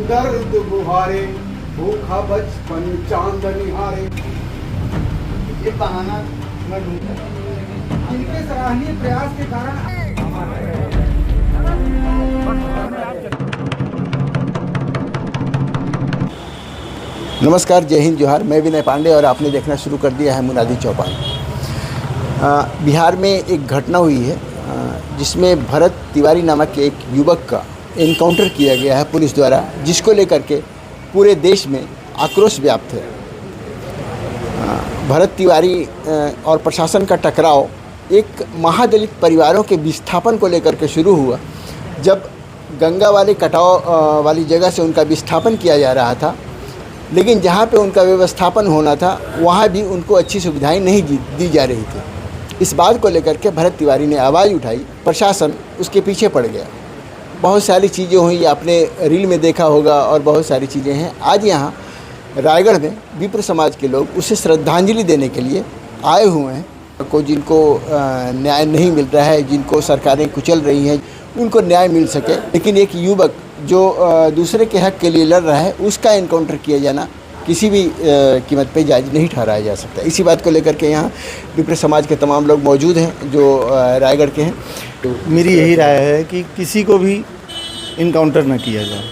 दर्द गुहारे, भूखा बचपन चांद निहारे। ये बहाना मैं ढूंढता, इनके सराहनीय प्रयास के कारण। नमस्कार, जय हिंद, जोहार। मैं विनय पांडे और आपने देखना शुरू कर दिया है मुनादी चौपाल। बिहार में एक घटना हुई है जिसमें भरत तिवारी नामक एक युवक का एनकाउंटर किया गया है पुलिस द्वारा, जिसको लेकर के पूरे देश में आक्रोश व्याप्त है। भरत तिवारी और प्रशासन का टकराव एक महादलित परिवारों के विस्थापन को लेकर के शुरू हुआ। जब गंगा वाले कटाव वाली जगह से उनका विस्थापन किया जा रहा था, लेकिन जहाँ पे उनका व्यवस्थापन होना था वहाँ भी उनको अच्छी सुविधाएं नहीं दी जा रही थी। इस बात को लेकर के भरत तिवारी ने आवाज़ उठाई, प्रशासन उसके पीछे पड़ गया। बहुत सारी चीज़ें हुई, आपने रील में देखा होगा, और बहुत सारी चीज़ें हैं। आज यहाँ रायगढ़ में विप्र समाज के लोग उसे श्रद्धांजलि देने के लिए आए हुए हैं। जिनको न्याय नहीं मिल रहा है, जिनको सरकारें कुचल रही हैं, उनको न्याय मिल सके। लेकिन एक युवक जो दूसरे के हक के लिए लड़ रहा है, उसका एनकाउंटर किया जाना किसी भी कीमत पे जायज़ नहीं ठहराया जा सकता। इसी बात को लेकर के यहाँ विप्र समाज के तमाम लोग मौजूद हैं जो रायगढ़ के हैं। तो मेरी यही राय है कि किसी को भी इनकाउंटर न किया जाए।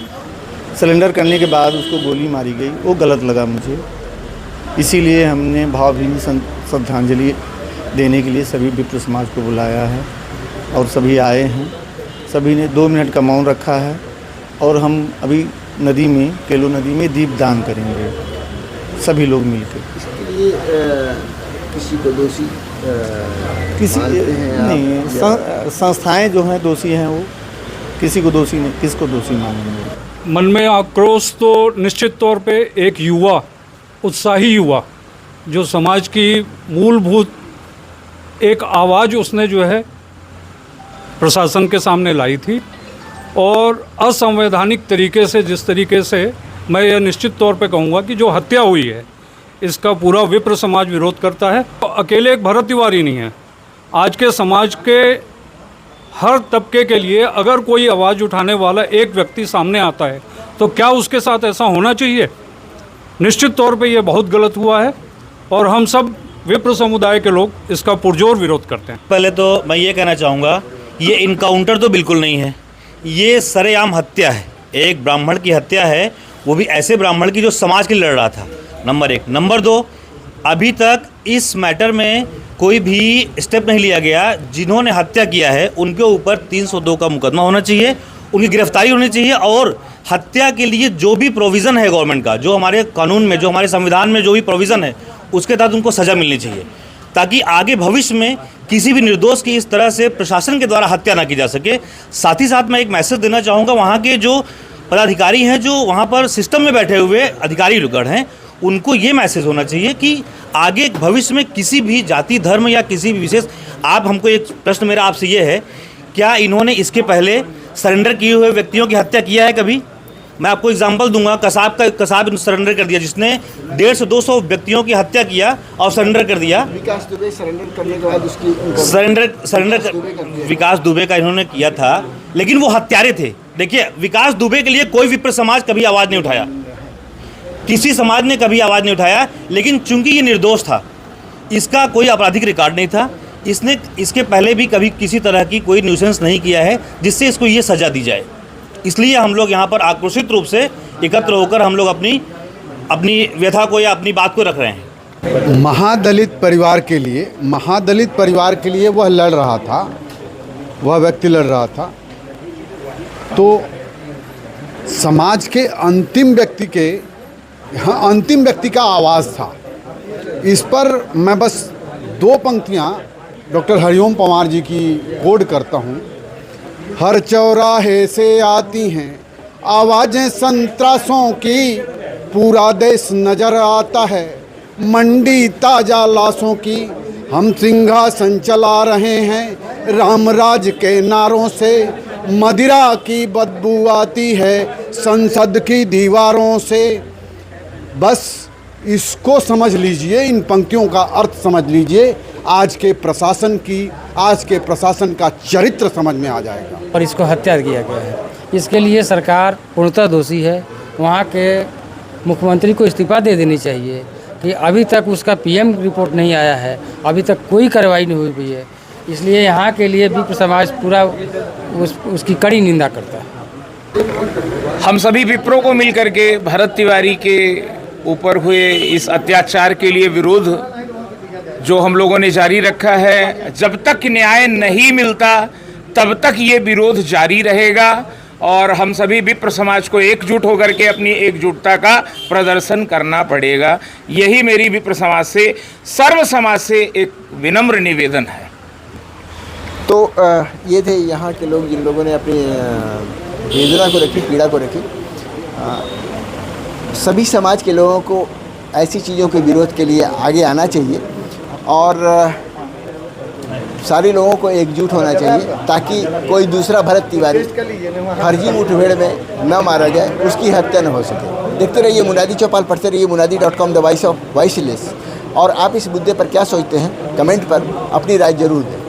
सरेंडर करने के बाद उसको गोली मारी गई, वो गलत लगा मुझे। इसीलिए हमने भावभीनी श्रद्धांजलि देने के लिए सभी विप्र समाज को बुलाया है और सभी आए हैं। सभी ने 2 मिनट का मौन रखा है और हम अभी नदी में, केलो नदी में दीप दान करेंगे सभी लोग मिलकर। इसके लिए किसी को दोषी किसी नहीं, संस्थाएं जो हैं दोषी हैं, वो किसी को दोषी नहीं, किसको दोषी मानेंगे। मन में आक्रोश तो निश्चित तौर पे एक युवा, उत्साही युवा, जो समाज की मूलभूत एक आवाज़ उसने जो है प्रशासन के सामने लाई थी, और असंवैधानिक तरीके से, जिस तरीके से मैं यह निश्चित तौर पे कहूँगा कि जो हत्या हुई है, इसका पूरा विप्र समाज विरोध करता है। तो अकेले एक भरत तिवारी नहीं है, आज के समाज के हर तबके के लिए अगर कोई आवाज़ उठाने वाला एक व्यक्ति सामने आता है तो क्या उसके साथ ऐसा होना चाहिए? निश्चित तौर पे ये बहुत गलत हुआ है और हम सब विप्र समुदाय के लोग इसका पुरजोर विरोध करते हैं। पहले तो मैं ये कहना चाहूँगा, ये इनकाउंटर तो बिल्कुल नहीं है, ये सरेआम हत्या है। एक ब्राह्मण की हत्या है, वो भी ऐसे ब्राह्मण की जो समाज के लिए लड़ रहा था, नंबर 1। नंबर 2, अभी तक इस मैटर में कोई भी स्टेप नहीं लिया गया। जिन्होंने हत्या किया है उनके ऊपर 302 का मुकदमा होना चाहिए, उनकी गिरफ्तारी होनी चाहिए, और हत्या के लिए जो भी प्रोविज़न है गवर्नमेंट का, जो हमारे कानून में, जो हमारे संविधान में जो भी प्रोविज़न है, उसके तहत उनको सज़ा मिलनी चाहिए, ताकि आगे भविष्य में किसी भी निर्दोष की इस तरह से प्रशासन के द्वारा हत्या ना की जा सके। साथ ही साथ मैं एक मैसेज देना चाहूँगा, वहाँ के जो पदाधिकारी हैं, जो वहाँ पर सिस्टम में बैठे हुए अधिकारी लोग हैं, उनको ये मैसेज होना चाहिए कि आगे भविष्य में किसी भी जाति, धर्म या किसी भी विशेष, आप हमको एक प्रश्न मेरा आपसे ये है, क्या इन्होंने इसके पहले सरेंडर किए हुए व्यक्तियों की हत्या किया है कभी? मैं आपको एग्जांपल दूंगा, कसाब सरेंडर कर दिया, जिसने 150 से 200 व्यक्तियों की हत्या किया और सरेंडर कर दिया। विकास दुबे सरेंडर करने के बाद उसकी विकास दुबे का इन्होंने किया था, लेकिन वो हत्यारे थे। देखिए, विकास दुबे के लिए कोई विप्र समाज कभी आवाज़ नहीं उठाया, किसी समाज ने कभी आवाज़ नहीं उठाया, लेकिन चूंकि ये निर्दोष था, इसका कोई आपराधिक रिकॉर्ड नहीं था, इसने इसके पहले भी कभी किसी तरह की कोई न्यूसेंस नहीं किया है जिससे इसको ये सज़ा दी जाए। इसलिए हम लोग यहाँ पर आक्रोशित रूप से एकत्र होकर हम लोग अपनी व्यथा को या अपनी बात को रख रहे हैं। महादलित परिवार के लिए वह लड़ रहा था, वह व्यक्ति लड़ रहा था, तो समाज के अंतिम व्यक्ति का आवाज़ था। इस पर मैं बस 2 पंक्तियाँ डॉक्टर हरिओम पवार जी की कोड करता हूँ। हर चौराहे से आती हैं आवाज़ें संतरासों की, पूरा देश नज़र आता है मंडी ताज़ा लाशों की। हम सिंहासन चला रहे हैं रामराज के नारों से, मदिरा की बदबू आती है संसद की दीवारों से। बस इसको समझ लीजिए, इन पंक्तियों का अर्थ समझ लीजिए, आज के प्रशासन का चरित्र समझ में आ जाएगा। और इसको हत्या किया गया है, इसके लिए सरकार पूर्णतः दोषी है। वहाँ के मुख्यमंत्री को इस्तीफ़ा दे देनी चाहिए कि अभी तक उसका पीएम रिपोर्ट नहीं आया है, अभी तक कोई कार्रवाई नहीं हुई है। इसलिए यहाँ के लिए विप्र समाज पूरा उसकी कड़ी निंदा करता है। हम सभी विप्रों को मिलकर के भरत तिवारी के ऊपर हुए इस अत्याचार के लिए विरोध जो हम लोगों ने जारी रखा है, जब तक न्याय नहीं मिलता तब तक ये विरोध जारी रहेगा और हम सभी विप्र समाज को एकजुट होकर के अपनी एकजुटता का प्रदर्शन करना पड़ेगा। यही मेरी विप्र समाज से, सर्व समाज से एक विनम्र निवेदन है। तो ये थे यहाँ के लोग जिन लोगों ने अपनी वेदना को रखी, पीड़ा को रखी। सभी समाज के लोगों को ऐसी चीज़ों के विरोध के लिए आगे आना चाहिए और सारे लोगों को एकजुट होना चाहिए ताकि कोई दूसरा भरत तिवारी फर्जी मुठभेड़ में न मारा जाए, उसकी हत्या न हो सके। देखते रहिए मुनादी चौपाल, पढ़ते रहिए munadi.com, the voice of voiceless. और आप इस मुद्दे पर क्या सोचते हैं, कमेंट पर अपनी राय जरूर दें।